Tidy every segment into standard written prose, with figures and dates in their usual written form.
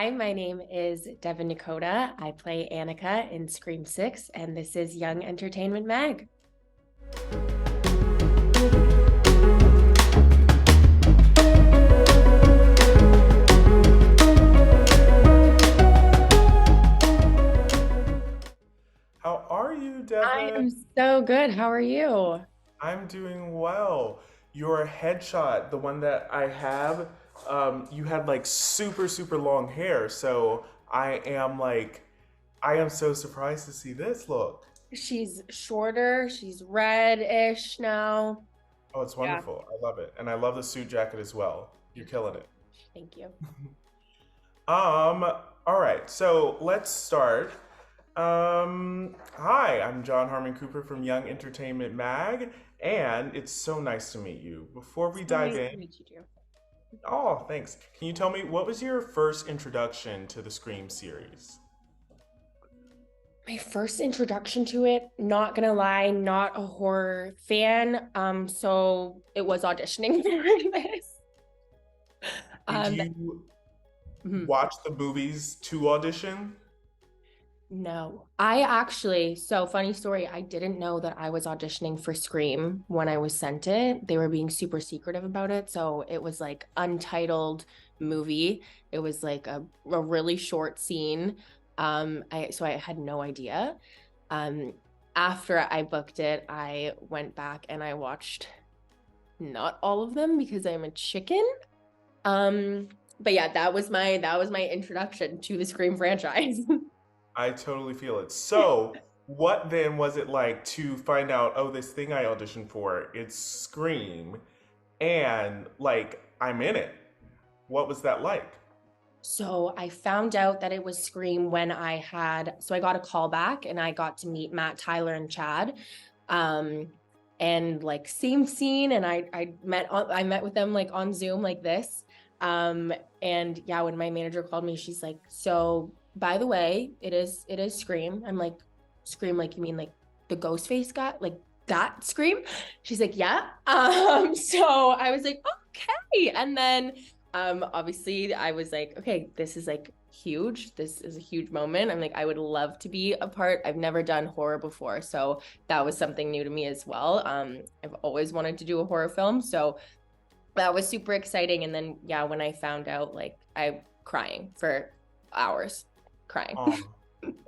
Hi, my name is Devyn Nekoda. I play Anika in Scream 6, and this is Young Entertainment Mag. How are you, I Devin? am so good. How are you? I'm doing well. Your headshot, the one that I have, you had like super, super long hair. So I am so surprised to see this look. She's shorter, she's red-ish now. Oh, it's Yeah. wonderful. I love it. And I love the suit jacket as well. You're Thank you killing so it. much. Thank you. All right, so let's start. Hi, I'm John Harmon Cooper from Young Entertainment Mag, and it's so nice to meet you. Before we So dive nice in, to meet you, too. oh, thanks. Can you tell me what was your first introduction to the Scream series? My first introduction to it, not gonna lie, not a horror fan. So it was auditioning for this. Did Um, you mhm. watch the movies to audition? No, I actually, so funny story, I didn't know that I was auditioning for Scream when I was sent it. They were being super secretive about it. So it was like untitled movie. It was like a really short scene. So I had no idea. Um, After I booked it, I went back and I watched not all of them because I'm a chicken. Um, but yeah, that was my introduction to the Scream franchise. I totally feel it. So, what then was it like to find out, oh, this thing I auditioned for, it's Scream, and like I'm in it? What was that like? So I found out that it was Scream when I got a call back and I got to meet Matt, Tyler, and Chad. Um, and like same scene, and I met with them like on Zoom like this. Um, and yeah, when my manager called me, she's like, "So by the way, it is Scream." I'm like, "Scream, like you mean like the Ghostface guy, like that Scream?" She's like, "Yeah." So I was like, "Okay," and then obviously I was like, okay, this is like huge. This is a huge moment. I'm like, I would love to be a part. I've never done horror before, so that was something new to me as well. I've always wanted to do a horror film, so that was super exciting. And then yeah, when I found out, like I crying for hours, crying. Oh,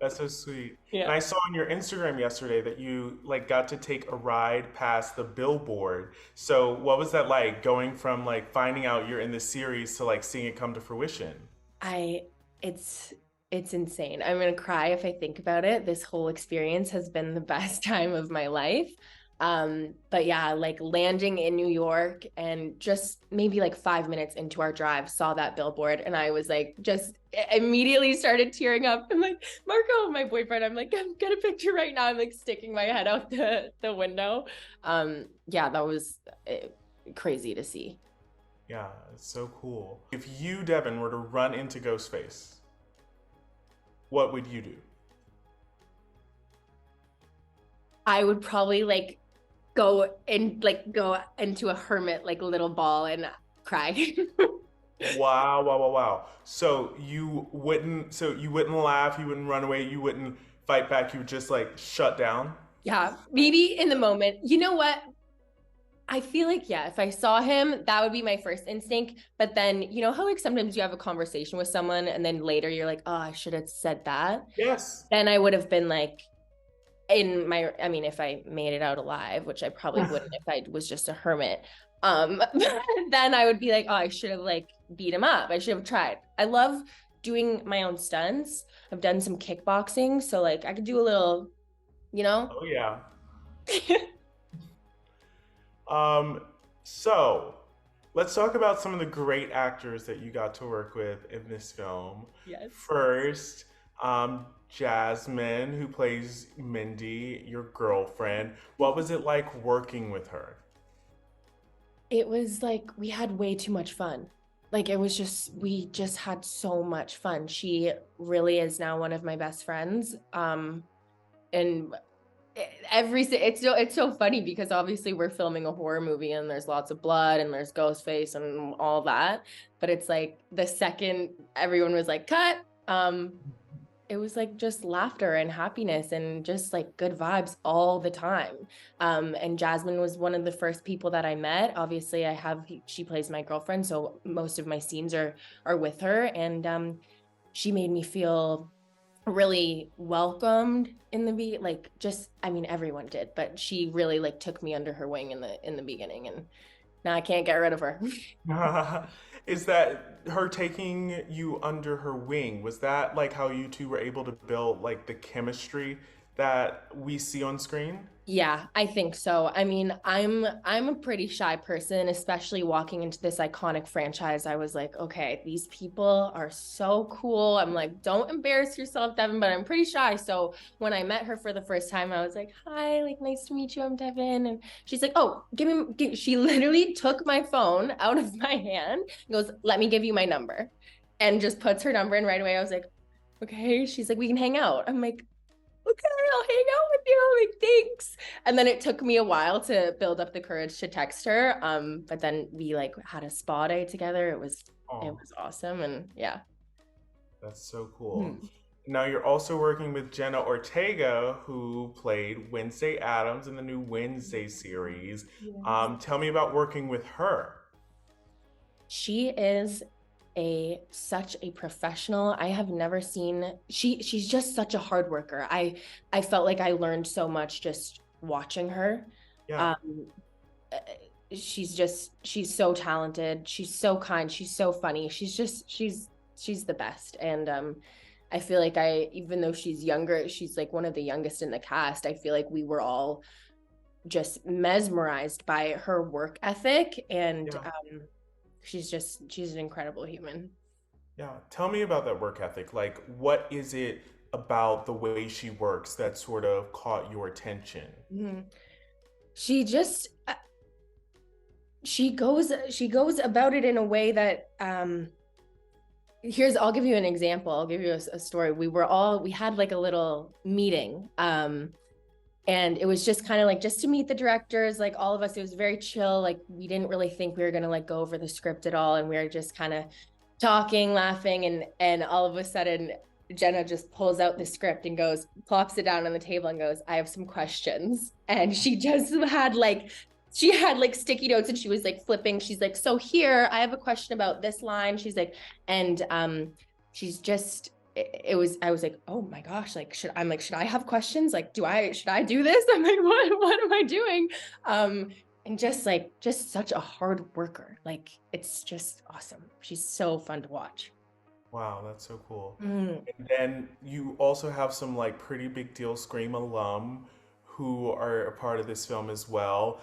that's so sweet. And Yeah. I saw on your Instagram yesterday that you like got to take a ride past the Billboard. So, what was that like going from like finding out you're in the series to like seeing it come to fruition? I it's it's insane. I'm gonna cry if I think about it. This whole experience has been the best time of my life. But yeah, like landing in New York and just maybe like 5 minutes into our drive, saw that billboard, and I was like, just immediately started tearing up. I'm like, Marco, my boyfriend, I'm like, get a picture right now. I'm like sticking my head out the window. Yeah, that was crazy to see. Yeah, it's so cool. If you, Devin, were to run into Ghostface, what would you do? I would probably like go into a hermit like little ball and cry. Wow, wow, wow, wow. So you wouldn't laugh, you wouldn't run away, you wouldn't fight back, you would just like shut down? Yeah, maybe in the moment. You know what? I feel like, yeah, if I saw him, that would be my first instinct. But then, you know how like sometimes you have a conversation with someone and then later you're like, oh, I should have said that. Yes. Then I would have been like, I mean, if I made it out alive, which I probably wouldn't if I was just a hermit, then I would be like, oh, I should have like beat him up. I should have tried. I love doing my own stunts. I've done some kickboxing, so like I could do a little, you know? Oh yeah. Um, so let's talk about some of the great actors that you got to work with in this film. Yes. First, Jasmine, who plays Mindy, your girlfriend. What was it like working with her? It was like we had way too much fun. Like it was just we just had so much fun. She really is now one of my best friends. And It's so funny because obviously we're filming a horror movie and there's lots of blood and there's Ghostface and all that, but it's like the second everyone was like cut, it was like just laughter and happiness and just like good vibes all the time. And Jasmine was one of the first people that I met. Obviously she plays my girlfriend, so most of my scenes are with her, and she made me feel really welcomed in the like just, I mean, everyone did, but she really like took me under her wing in the beginning, and now I can't get rid of her. Is that her taking you under her wing? Was that like how you two were able to build like the chemistry that we see on screen? Yeah, I think so. I mean, I'm a pretty shy person, especially walking into this iconic franchise. I was like, okay, these people are so cool. I'm like, don't embarrass yourself, Devyn, but I'm pretty shy. So when I met her for the first time, I was like, hi, like nice to meet you. I'm Devyn. And she's like, oh, she literally took my phone out of my hand and goes, let me give you my number. And just puts her number in right away. I was like, okay. She's like, we can hang out. I'm like, okay, I'll hang out with you. Like, thanks. And then it took me a while to build up the courage to text her. But then we like had a spa day together. It Oh, was awesome. And yeah. that's so cool. Hmm. Now you're also working with Jenna Ortega, who played Wednesday Adams in the new Wednesday series. Yes. Tell me about working with her. She is such a professional. I have never seen she's just such a hard worker. I felt like I learned so much just watching her. Yeah. Um uh, she's so talented. She's so kind. She's so funny. She's the best. And I feel like even though she's younger, she's like one of the youngest in the cast. I feel like we were all just mesmerized by her work ethic, and Yeah. she's an incredible human. Yeah. Tell me about that work ethic. Like, what is it about the way she works that sort of caught your attention? Mhm. She just she goes about it in a way that I'll give you an example. I'll give you a story. We had like a little meeting, and it was just kind of like just to meet the directors, like all of us. It was very chill. Like we didn't really think we were gonna like go over the script at all, and we were just kind of talking, laughing, and all of a sudden Jenna just pulls out the script and goes, plops it down on the table and goes, I have some questions. And she had like sticky notes and she was like flipping. She's like, so here, I have a question about this line. She's like, and she's just I was like, oh my gosh, like should I have questions? Like, should I do this? I'm like, what am I doing? And just such a hard worker. Like it's just awesome. She's so fun to watch. Wow, that's so cool. Mm. And then you also have some like pretty big deal Scream alum who are a part of this film as well.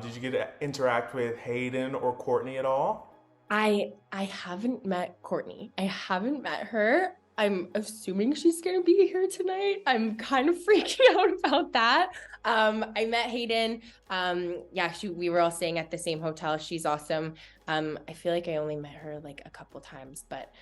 Did you get to interact with Hayden or Courtney at all? I haven't met Courtney. I haven't met her. I'm assuming she's gonna be here tonight. I'm kind of freaking out about that. I met Hayden. Yeah, we were all staying at the same hotel. She's awesome. I feel like I only met her like a couple times, but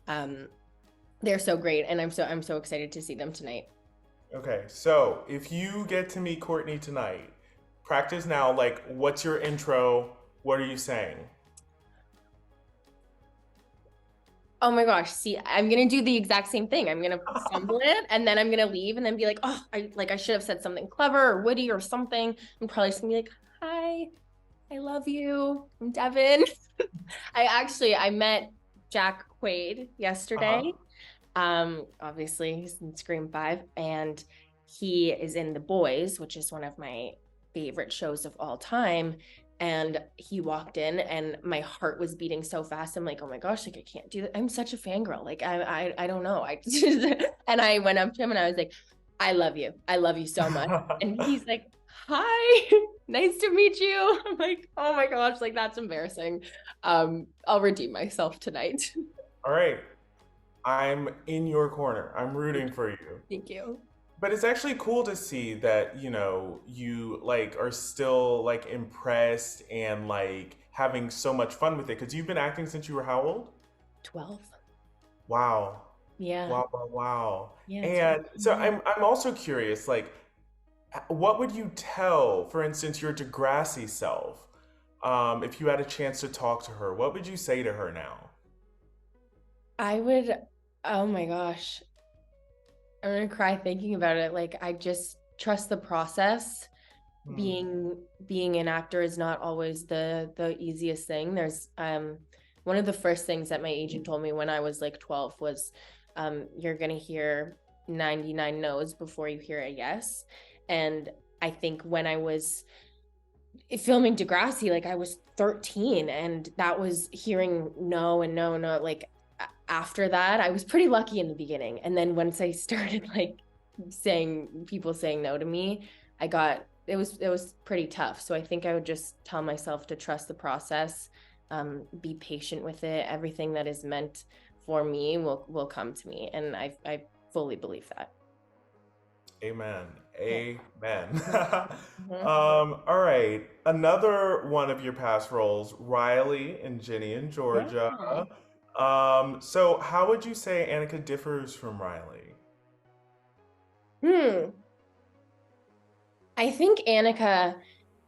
um, they're so great, and I'm so excited to see them tonight. Okay, so if you get to meet Courtney tonight, practice now. Like, what's your intro? What are you saying? Oh my gosh, see, I'm gonna do the exact same thing. I'm gonna stumble it and then I'm gonna leave and then be like, oh, I should have said something clever or witty or something. I'm probably just gonna be like, hi, I love you. I'm Devyn. I met Jack Quaid yesterday. Uh-huh. Obviously he's in Scream 5 and he is in The Boys, which is one of my favorite shows of all time. And he walked in and my heart was beating so fast. I'm like, oh my gosh, like I can't do that. I'm such a fangirl. Like I don't know. I just, and I went up to him and I was like, I love you. I love you so much. And he's like, hi, nice to meet you. I'm like, oh my gosh, like that's embarrassing. I'll redeem myself tonight. All right, I'm in your corner. I'm rooting for you. Thank you. But it's actually cool to see that, you like are still like impressed and like having so much fun with it because you've been acting since you were how old? 12. Wow. Yeah. Wow, wow, wow. Yeah. And so I'm also curious, like, what would you tell, for instance, your Degrassi self, if you had a chance to talk to her? What would you say to her now? I would, oh my gosh, I'm gonna cry thinking about it. Like, I just trust the process. Hmm. Being an actor is not always the easiest thing. There's one of the first things that my agent told me when I was like 12 was you're gonna hear 99 no's before you hear a yes. And I think when I was filming Degrassi, like I was 13, and that was hearing no and no, no. Like after that, I was pretty lucky in the beginning. And then once I started like people saying no to me, I got it was pretty tough. So I think I would just tell myself to trust the process, be patient with it. Everything that is meant for me will come to me. And I fully believe that. Amen. Yeah. Amen. Mhm. All right. Another one of your past roles, Riley and Jenny in Yeah. Georgia. So how would you say Anika differs from Riley? Hmm. I think Anika,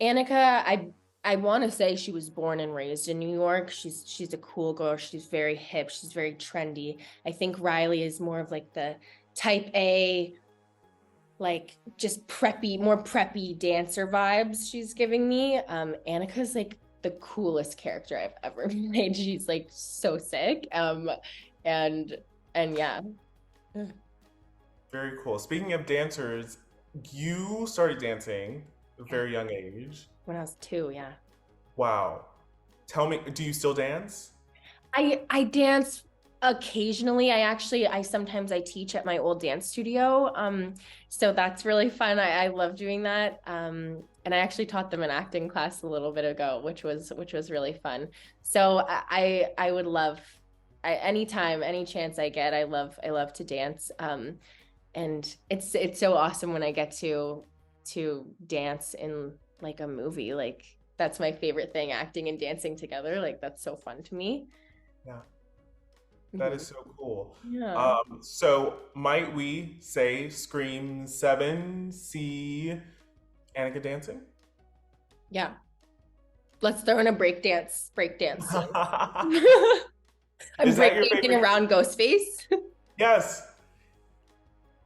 I want to say she was born and raised in New York. She's a cool girl. She's very hip. She's very trendy. I think Riley is more of like the type A, like just preppy, more preppy dancer vibes she's giving me. Annika's like the coolest character I've ever made. She's like so sick. And and yeah. Very cool. Speaking of dancers, you started dancing at a Yeah. very young age. When I was 2, yeah. Wow. Tell me, do you still dance? I dance occasionally. I sometimes I teach at my old dance studio. So that's really fun. I love doing that. And I actually taught them an acting class a little bit ago, which was really fun. So I would love anytime, any chance I get, I love to dance. And it's so awesome when I get to dance in like a movie. Like that's my favorite thing, acting and dancing together. Like that's so fun to me. Yeah, that is Mhm. so cool. Yeah. So might we say Scream 7 see Anika dancing? Yeah. Let's throw in a break dance scene. I'm Is that break your dancing favorite? around Ghostface. Yes.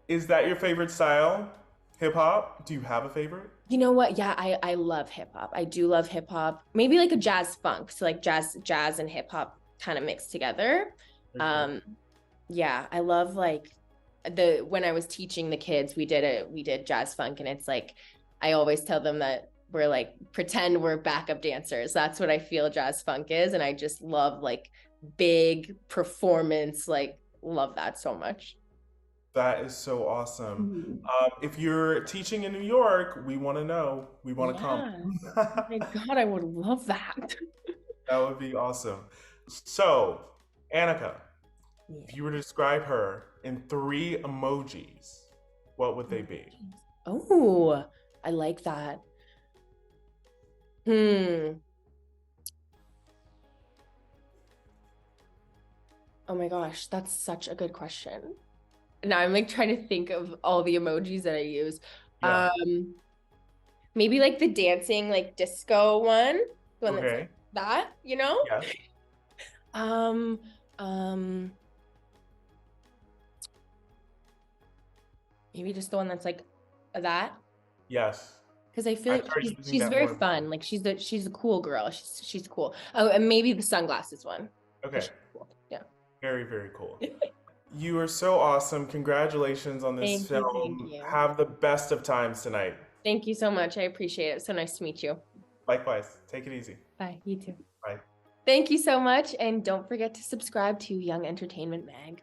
Is that your favorite style? Hip hop? Do you have a favorite? You know what? Yeah, I love hip hop. I do love hip hop. Maybe like a jazz funk. So like jazz and hip hop kind of mixed together. Very cool. Um yeah, I love like the when I was teaching the kids, we did jazz funk, and it's like I always tell them that we're like pretend we're backup dancers. That's what I feel jazz funk is, and I just love like big performance, like love that so much. That is so awesome. Mhm. If you're teaching in New York, we want to know. We want to come. Yeah. Oh my God, I would love that. That would be awesome. So, Annika, if Yeah. you were to describe her in three emojis, what would they be? Oh, I like that. Hmm. Oh my gosh, that's such a good question. Now I'm like trying to think of all the emojis that I use. Yeah. Um, maybe like the dancing, like disco one, the one that's like Okay. that, you know? Yes. Um, um, maybe just the one that's like that. Yes. Because I feel I like started she's using she's that very more and more. fun. Like she's a cool girl. She's cool. Oh, and maybe the sunglasses one. Because Okay. she's cool. Yeah. Very, very cool. You are so awesome. Congratulations on this Thank you. Thank film. you. Have the best of times tonight. Thank you so much. I appreciate it. So nice to meet you. Likewise. Take it easy. Bye. You too. Bye. Thank you so much. And don't forget to subscribe to Young Entertainment Mag.